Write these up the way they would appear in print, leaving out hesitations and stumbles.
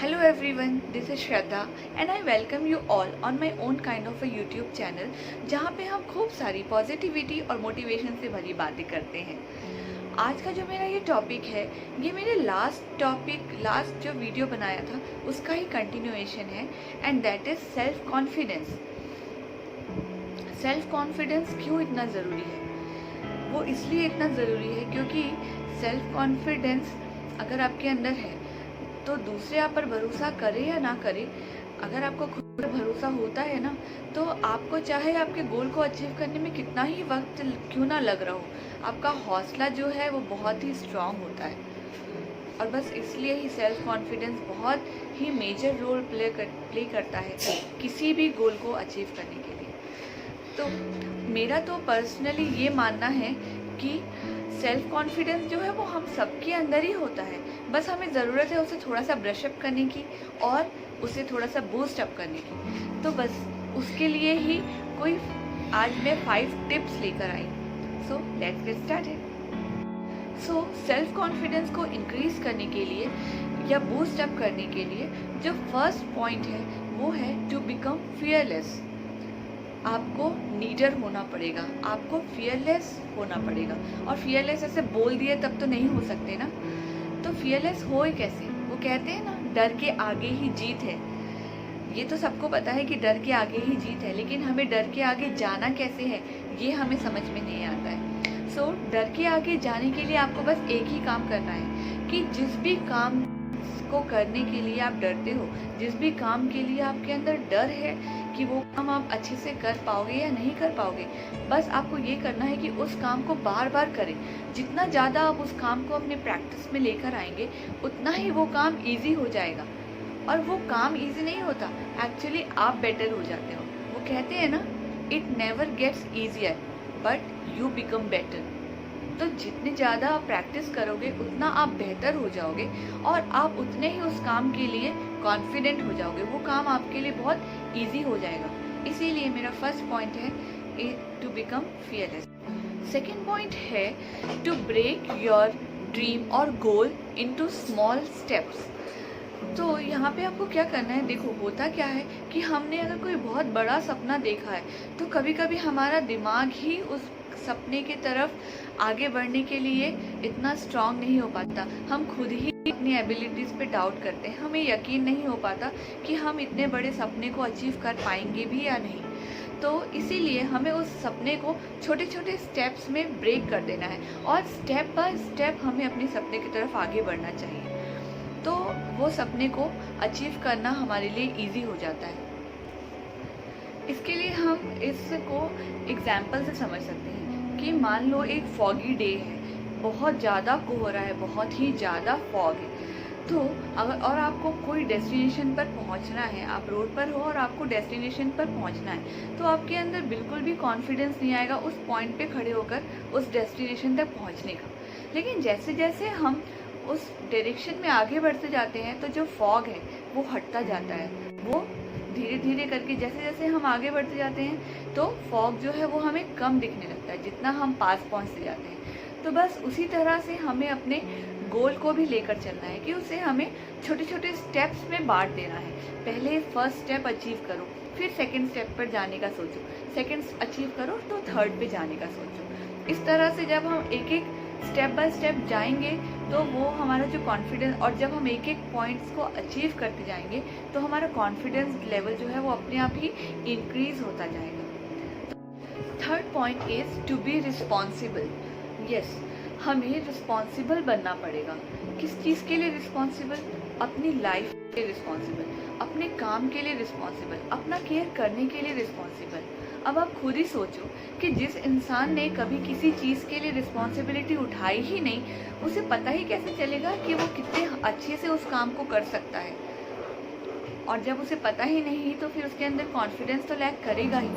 Hello everyone, this is Shraddha and I welcome you all on my own kind of a YouTube channel जहाँ पे हम खूब सारी positivity और motivation से भरी बातें करते हैं। आज का जो मेरा ये टॉपिक है, ये मेरे लास्ट जो वीडियो बनाया था उसका ही कंटिन्यूएशन है and that is self confidence. Self confidence क्यों इतना ज़रूरी है? वो इसलिए इतना ज़रूरी है क्योंकि सेल्फ कॉन्फिडेंस अगर आपके अंदर है तो दूसरे आप पर भरोसा करे या ना करे, अगर आपको खुद पर भरोसा होता है ना, तो आपको चाहे आपके गोल को अचीव करने में कितना ही वक्त क्यों ना लग रहा हो, आपका हौसला जो है वो बहुत ही स्ट्रांग होता है। और बस इसलिए ही सेल्फ कॉन्फिडेंस बहुत ही मेजर रोल प्ले करता है किसी भी गोल को अचीव करने के लिए। तो मेरा तो पर्सनली ये मानना है कि सेल्फ कॉन्फिडेंस जो है वो हम सबके अंदर ही होता है, बस हमें ज़रूरत है उसे थोड़ा सा ब्रशअप करने की और उसे थोड़ा सा बूस्ट अप करने की। तो बस उसके लिए ही आज मैं 5 टिप्स लेकर आई। So let's get started. So self confidence को इंक्रीज करने के लिए या बूस्ट अप करने के लिए जो फर्स्ट पॉइंट है वो है टू बिकम फियरलेस। आपको नीडर होना पड़ेगा, आपको फियरलेस होना पड़ेगा। और फियरलेस ऐसे बोल दिए तब तो नहीं हो सकते ना, तो फियरलेस हो ही कैसे? वो कहते हैं ना, डर के आगे ही जीत है। ये तो सबको पता है कि डर के आगे ही जीत है, लेकिन हमें डर के आगे जाना कैसे है ये हमें समझ में नहीं आता है। सो डर के आगे जाने के लिए आपको बस एक ही काम करना है कि जिस भी काम को करने के लिए आप डरते हो, जिस भी काम के लिए आपके अंदर डर है कि वो काम आप अच्छे से कर पाओगे या नहीं कर पाओगे, बस आपको ये करना है कि उस काम को बार बार करें। जितना ज़्यादा आप उस काम को अपने प्रैक्टिस में लेकर आएंगे उतना ही वो काम इजी हो जाएगा। और वो काम इजी नहीं होता, एक्चुअली आप बेटर हो जाते हो। वो कहते हैं ना, it never gets easier but you become better. तो जितने ज़्यादा आप प्रैक्टिस करोगे उतना आप बेहतर हो जाओगे और आप उतने ही उस काम के लिए कॉन्फिडेंट हो जाओगे। वो काम आपके लिए बहुत इजी हो जाएगा। इसीलिए मेरा फर्स्ट पॉइंट है to become fearless. Second point है टू ब्रेक योर ड्रीम और गोल इनटू स्मॉल स्टेप्स। तो यहाँ पे आपको क्या करना है, देखो होता क्या है कि हमने अगर कोई बहुत बड़ा सपना देखा है तो कभी कभी हमारा दिमाग ही उस सपने की तरफ आगे बढ़ने के लिए इतना स्ट्रांग नहीं हो पाता। हम खुद ही अपनी एबिलिटीज़ पे डाउट करते हैं, हमें यकीन नहीं हो पाता कि हम इतने बड़े सपने को अचीव कर पाएंगे भी या नहीं। तो इसीलिए हमें उस सपने को छोटे छोटे स्टेप्स में ब्रेक कर देना है और स्टेप बाय स्टेप हमें अपने सपने की तरफ आगे बढ़ना चाहिए। तो वो सपने को अचीव करना हमारे लिए इजी हो जाता है। इसके लिए हम इसको एग्जाम्पल से समझ सकते हैं कि मान लो एक फॉगी डे है, बहुत ज़्यादा कोहरा है, बहुत ही ज़्यादा फॉग है। तो अगर और आपको कोई डेस्टिनेशन पर पहुंचना है, आप रोड पर हो और आपको डेस्टिनेशन पर पहुंचना है, तो आपके अंदर बिल्कुल भी कॉन्फिडेंस नहीं आएगा उस पॉइंट पे खड़े होकर उस डेस्टिनेशन तक पहुंचने का। लेकिन जैसे जैसे हम उस डायरेक्शन में आगे बढ़ते जाते हैं तो जो फॉग है वो हटता जाता है। वो धीरे धीरे करके जैसे जैसे हम आगे बढ़ते जाते हैं तो फॉग जो है वो हमें कम दिखने लगता है जितना हम पास पहुंचते जाते हैं। तो बस उसी तरह से हमें अपने गोल को भी लेकर चलना है कि उसे हमें छोटे छोटे स्टेप्स में बांट देना है। पहले फर्स्ट स्टेप अचीव करो, फिर सेकंड स्टेप पर जाने का सोचो, सेकंड अचीव करो तो थर्ड पे जाने का सोचो। इस तरह से जब हम एक एक स्टेप बाय स्टेप जाएंगे तो वो हमारा जो कॉन्फिडेंस, और जब हम एक एक पॉइंट्स को अचीव करते जाएंगे तो हमारा कॉन्फिडेंस लेवल जो है वो अपने आप ही इंक्रीज होता जाएगा। Third point is to be responsible. Yes, हमें रिस्पॉन्सिबल बनना पड़ेगा। किस चीज़ के लिए रिस्पॉन्सिबल? अपनी लाइफ के लिए रिस्पॉन्सिबल, अपने काम के लिए रिस्पॉन्सिबल, अपना केयर करने के लिए रिस्पॉन्सिबल। अब आप खुद ही सोचो कि जिस इंसान ने कभी किसी चीज़ के लिए रिस्पॉन्सिबिलिटी उठाई ही नहीं, उसे पता ही कैसे चलेगा कि वो कितने अच्छे से उस काम को कर सकता है। और जब उसे पता ही नहीं तो फिर उसके अंदर कॉन्फिडेंस तो लैक करेगा ही।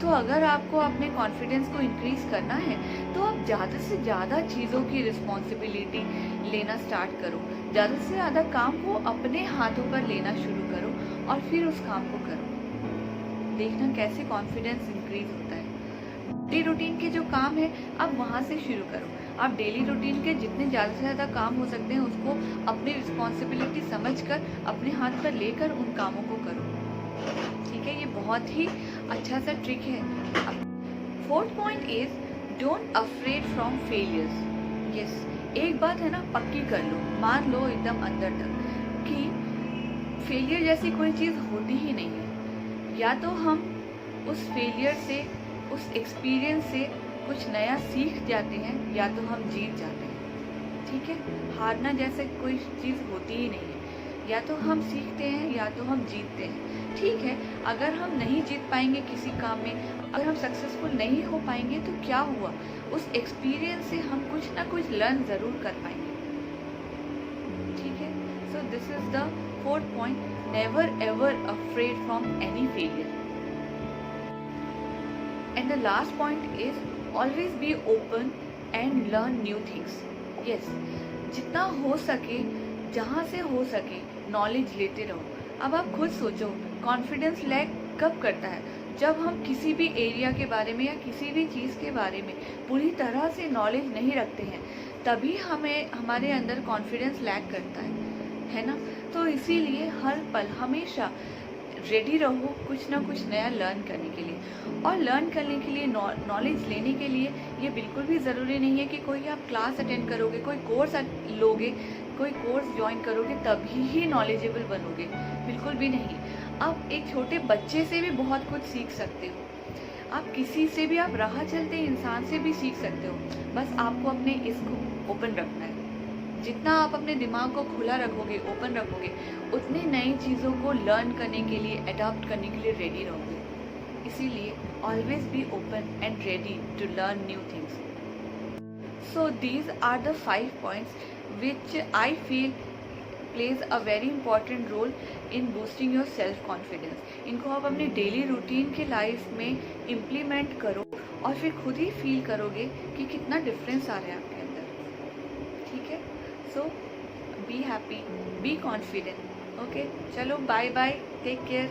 तो अगर आपको अपने कॉन्फिडेंस को इंक्रीज करना है तो आप ज़्यादा से ज़्यादा चीज़ों की रिस्पॉन्सिबिलिटी लेना स्टार्ट करो, ज़्यादा से ज़्यादा काम को अपने हाथों पर लेना शुरू करो और फिर उस काम को करो। देखना कैसे कॉन्फिडेंस इंक्रीज होता है। डेली रूटीन के जो काम है आप वहाँ से शुरू करो। आप डेली रूटीन के जितने ज़्यादा से ज़्यादा काम हो सकते हैं उसको अपनी रिस्पॉन्सिबिलिटी समझकर अपने हाथ पर लेकर उन कामों को करो। ठीक है, ये बहुत ही अच्छा सा ट्रिक है। Fourth point is don't afraid from failures. Yes, एक बात है ना, पक्की कर लो, मान लो एकदम अंदर तक कि फेलियर जैसी कोई चीज़ होती ही नहीं है। या तो हम उस फेलियर से, उस एक्सपीरियंस से कुछ नया सीख जाते हैं, या तो हम जीत जाते हैं। ठीक है, हारना जैसे कोई चीज़ होती ही नहीं है। या तो हम सीखते हैं या तो हम जीतते हैं। ठीक है, अगर हम नहीं जीत पाएंगे किसी काम में, अगर हम सक्सेसफुल नहीं हो पाएंगे तो क्या हुआ, उस एक्सपीरियंस से हम कुछ ना कुछ लर्न ज़रूर कर पाएंगे। ठीक है, so this is the fourth point, never ever afraid from any failure. And the last point is always be open and learn new things. Yes, जितना हो सके, जहाँ से हो सके नॉलेज लेते रहो। अब आप खुद सोचो, कॉन्फिडेंस लैक कब करता है? जब हम किसी भी एरिया के बारे में या किसी भी चीज़ के बारे में पूरी तरह से नॉलेज नहीं रखते हैं, तभी हमें हमारे अंदर कॉन्फिडेंस लैक करता है ना। तो इसीलिए हर पल हमेशा रेडी रहो कुछ ना कुछ नया लर्न करने के लिए। और लर्न करने के लिए, नॉलेज लेने के लिए ये बिल्कुल भी ज़रूरी नहीं है कि कोई आप क्लास अटेंड करोगे, कोई कोर्स लोगे, कोई कोर्स ज्वाइन करोगे तभी ही नॉलेजेबल बनोगे, बिल्कुल भी नहीं। आप एक छोटे बच्चे से भी बहुत कुछ सीख सकते हो। आप किसी से भी, आप राह चलते इंसान से भी सीख सकते हो। बस आपको अपने इसको ओपन रखना है। जितना आप अपने दिमाग को खुला रखोगे, ओपन रखोगे, उतनी नई चीज़ों को लर्न करने के लिए, अडॉप्ट करने के लिए रेडी रहोगे। इसीलिए always be open and ready to learn new things. So these are the 5 points which I feel plays a very important role in boosting your self confidence. इनको आप अपने डेली रूटीन के life में implement करो और फिर खुद ही feel करोगे कि कितना डिफरेंस आ रहा है आपके अंदर। ठीक है, so be happy, be confident. Okay, चलो बाय बाय, टेक केयर।